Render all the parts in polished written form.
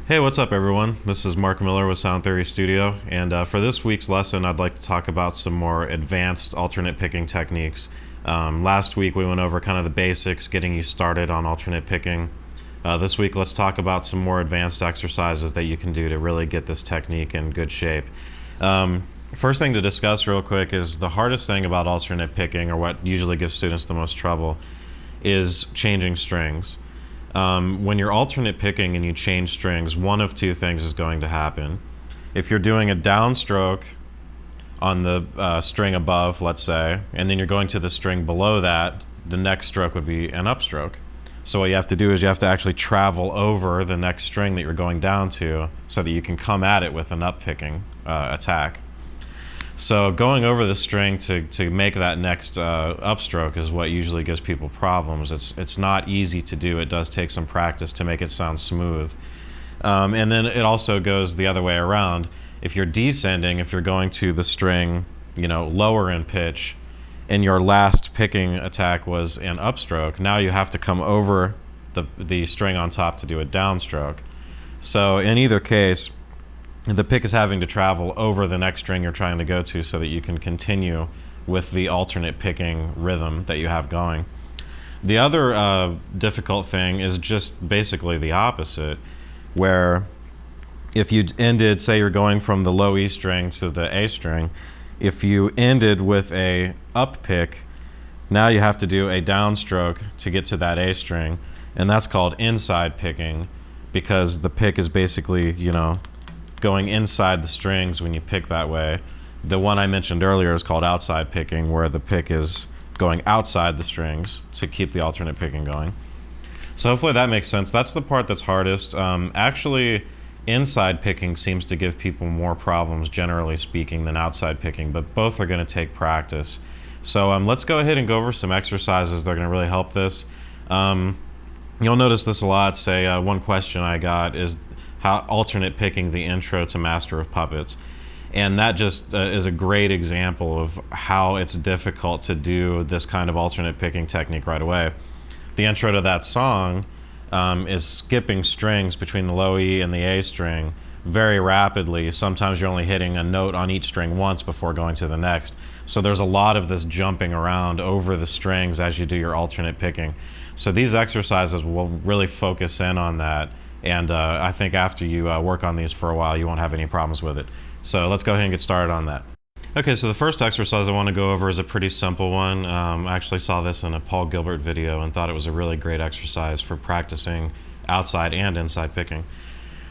Hey, what's up, everyone? This is Mark Miller with Sound Theory Studio, and for this week's lesson, I'd like to talk about some more advanced alternate picking techniques. Last week, we went over kind of the basics, getting you started on alternate picking. This week, let's talk about some more advanced exercises that you can do to really get this technique in good shape. First thing to discuss real quick is the hardest thing about alternate picking, or what usually gives students the most trouble, is changing strings. When you're alternate picking and you change strings, one of two things is going to happen. If you're doing a downstroke on the string above, let's say, and then you're going to the string below that, the next stroke would be an upstroke. So what you have to do is you have to actually travel over the next string that you're going down to so that you can come at it with an up-picking attack. So going over the string to make that next upstroke is what usually gives people problems. It's not easy to do. It does take some practice to make it sound smooth. And then it also goes the other way around. If you're descending, if you're going to the string, lower in pitch, and your last picking attack was an upstroke, now you have to come over the string on top to do a downstroke. So in either case, the pick is having to travel over the next string you're trying to go to so that you can continue with the alternate picking rhythm that you have going. The other difficult thing is just basically the opposite, where if you ended, say you're going from the low E string to the A string, if you ended with a up pick, now you have to do a downstroke to get to that A string, and that's called inside picking, because the pick is basically, going inside the strings when you pick that way. The one I mentioned earlier is called outside picking, where the pick is going outside the strings to keep the alternate picking going. So hopefully that makes sense. That's the part that's hardest. Actually, inside picking seems to give people more problems, generally speaking, than outside picking, but both are going to take practice. So let's go ahead and go over some exercises that are going to really help this. You'll notice this a lot. Say one question I got is how alternate picking the intro to Master of Puppets. And that just is a great example of how it's difficult to do this kind of alternate picking technique right away. The intro to that song is skipping strings between the low E and the A string very rapidly. Sometimes you're only hitting a note on each string once before going to the next. So there's a lot of this jumping around over the strings as you do your alternate picking. So these exercises will really focus in on that. And I think after you work on these for a while, you won't have any problems with it. So let's go ahead and get started on that. Okay, so the first exercise I want to go over is a pretty simple one. I actually saw this in a Paul Gilbert video and thought it was a really great exercise for practicing outside and inside picking.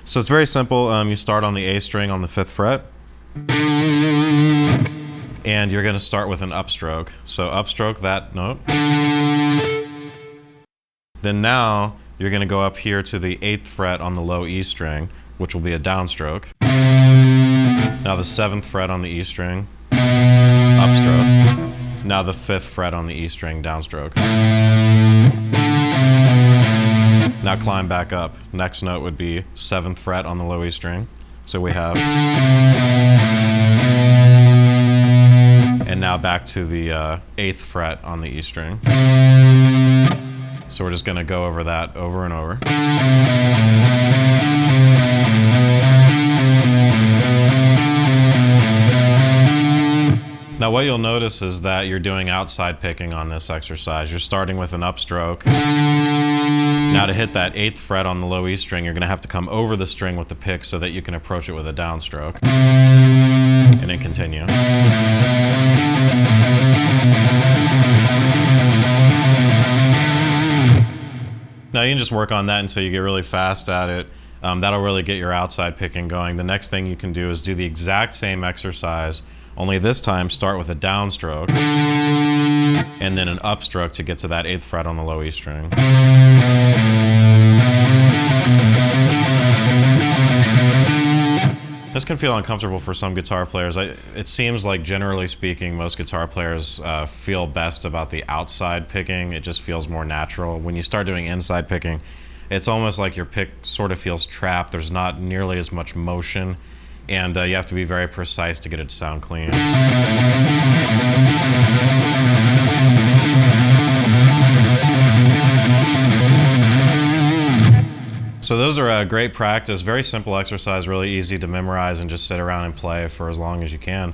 So it's very simple. You start on the A string on the 5th fret. And you're going to start with an upstroke. So upstroke that note. Then now, you're going to go up here to the 8th fret on the low E string, which will be a downstroke. Now the 7th fret on the E string, upstroke. Now the 5th fret on the E string, downstroke. Now climb back up. Next note would be 7th fret on the low E string. So we have... And now back to the 8th fret on the E string. So we're just going to go over that over and over. Now what you'll notice is that you're doing outside picking on this exercise. You're starting with an upstroke. Now to hit that 8th fret on the low E string, you're going to have to come over the string with the pick so that you can approach it with a downstroke. And then continue. Now you can just work on that until you get really fast at it. That'll really get your outside picking going. The next thing you can do is do the exact same exercise, only this time start with a downstroke and then an upstroke to get to that 8th fret on the low E string. This can feel uncomfortable for some guitar players. It seems like, generally speaking, most guitar players feel best about the outside picking. It just feels more natural. When you start doing inside picking, it's almost like your pick sort of feels trapped. There's not nearly as much motion, and you have to be very precise to get it to sound clean. So those are a great practice, very simple exercise, really easy to memorize and just sit around and play for as long as you can.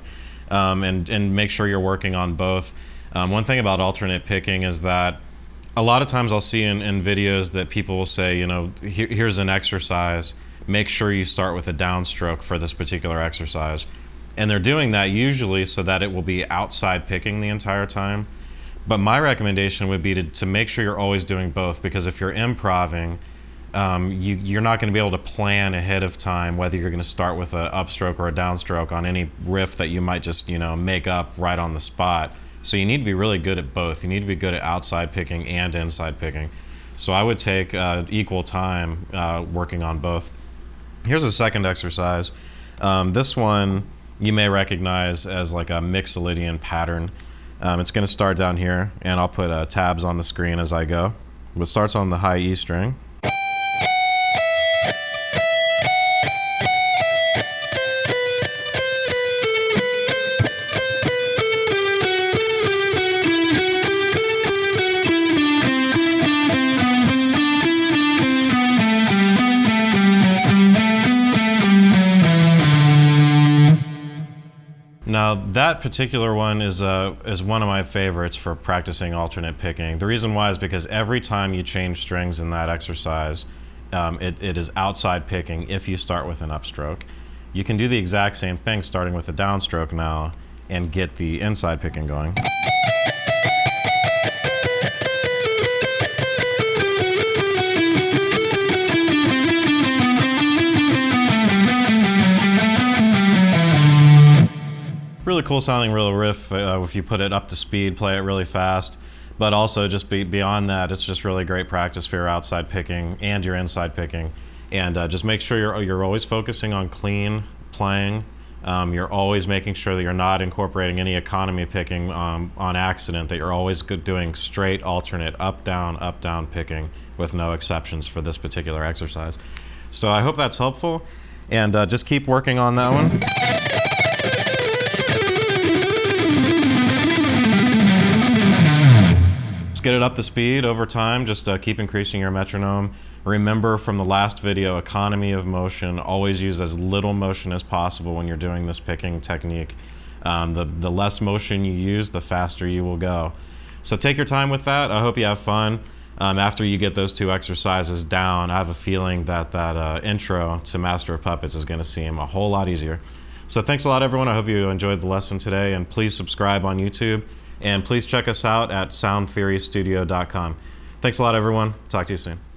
And make sure you're working on both. One thing about alternate picking is that a lot of times I'll see in videos that people will say, you know, here's an exercise, make sure you start with a downstroke for this particular exercise. And they're doing that usually so that it will be outside picking the entire time. But my recommendation would be to make sure you're always doing both, because if you're improvising, you're not going to be able to plan ahead of time whether you're going to start with an upstroke or a downstroke on any riff that you might just, you know, make up right on the spot. So you need to be really good at both. You need to be good at outside picking and inside picking. So I would take equal time working on both. Here's a second exercise. This one you may recognize as like a Mixolydian pattern. It's going to start down here, and I'll put tabs on the screen as I go. It starts on the high E string. Now that particular one is one of my favorites for practicing alternate picking. The reason why is because every time you change strings in that exercise, it is outside picking if you start with an upstroke. You can do the exact same thing starting with a downstroke now and get the inside picking going. Really cool sounding real riff if you put it up to speed, play it really fast. But also just beyond that, it's just really great practice for your outside picking and your inside picking. And just make sure you're always focusing on clean playing. You're always making sure that you're not incorporating any economy picking on accident, that you're always doing straight alternate up, down picking with no exceptions for this particular exercise. So I hope that's helpful, and just keep working on that one. Get it up to speed over time. Just keep increasing your metronome. Remember from the last video, economy of motion. Always use as little motion as possible when you're doing this picking technique. The less motion you use, the faster you will go. So take your time with that. I hope you have fun. After you get those two exercises down, I have a feeling that intro to Master of Puppets is going to seem a whole lot easier. So thanks a lot, everyone. I hope you enjoyed the lesson today, and please subscribe on YouTube. And please check us out at soundtheorystudio.com. Thanks a lot, everyone. Talk to you soon.